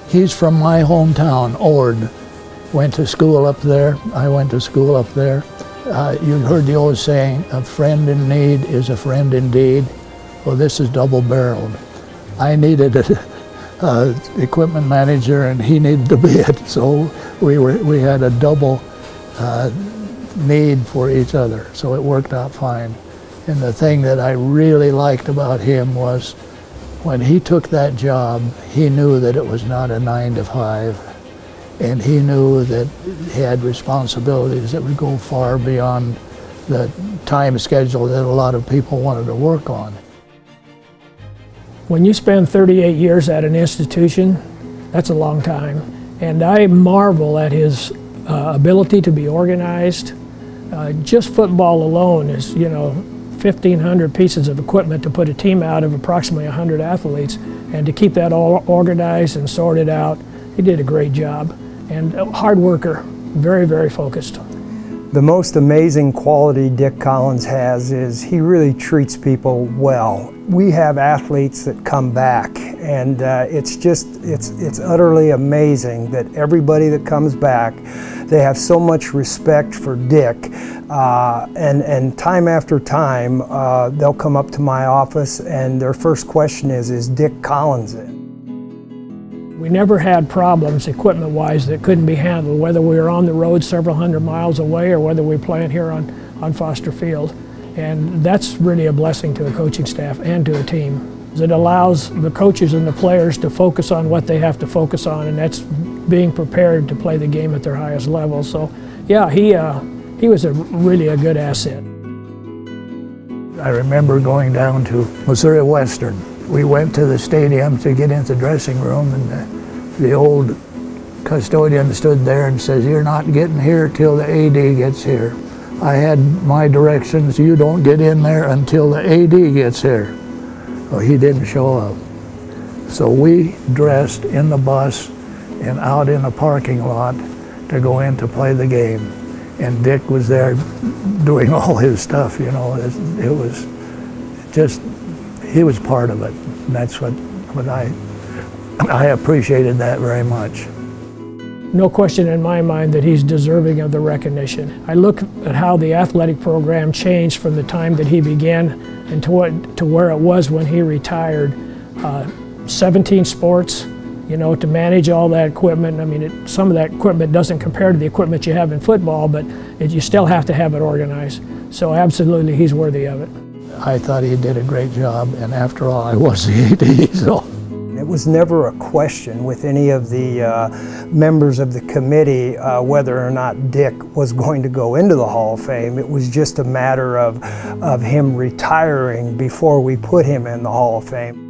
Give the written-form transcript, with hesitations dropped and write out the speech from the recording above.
He's from my hometown, Ord. Went to school up there. I went to school up there. You heard the old saying, a friend in need is a friend indeed. Well, this is double-barreled. I needed an equipment manager and he needed to be it. So we had a double need for each other. So it worked out fine. And the thing that I really liked about him was when he took that job, he knew that it was not a 9 to 5. And he knew that he had responsibilities that would go far beyond the time schedule that a lot of people wanted to work on. When you spend 38 years at an institution, that's a long time. And I marvel at his ability to be organized. Just football alone is, 1,500 pieces of equipment to put a team out of approximately 100 athletes. And to keep that all organized and sorted out, he did a great job. And a hard worker, very, very focused. The most amazing quality Dick Collins has is he really treats people well. We have athletes that come back, and it's utterly amazing that everybody that comes back, they have so much respect for Dick, and time after time they'll come up to my office and their first question is Dick Collins in? We never had problems equipment-wise that couldn't be handled, whether we were on the road several hundred miles away or whether we were playing here on Foster Field. And that's really a blessing to a coaching staff and to a team. It allows the coaches and the players to focus on what they have to focus on, and that's being prepared to play the game at their highest level. So yeah, he was really a good asset. I remember going down to Missouri Western. We went to the stadium to get into the dressing room, and the old custodian stood there and says, "You're not getting here till the AD gets here." I had my directions, you don't get in there until the AD gets here. Well, he didn't show up. So we dressed in the bus and out in the parking lot to go in to play the game. And Dick was there doing all his stuff, It was just, he was part of it. And that's what I appreciated that very much. No question in my mind that he's deserving of the recognition. I look at how the athletic program changed from the time that he began and to where it was when he retired. 17 sports, to manage all that equipment. I mean, some of that equipment doesn't compare to the equipment you have in football, but you still have to have it organized. So absolutely, he's worthy of it. I thought he did a great job, and after all, I was the AD, so. It was never a question with any of the members of the committee whether or not Dick was going to go into the Hall of Fame. It was just a matter of him retiring before we put him in the Hall of Fame.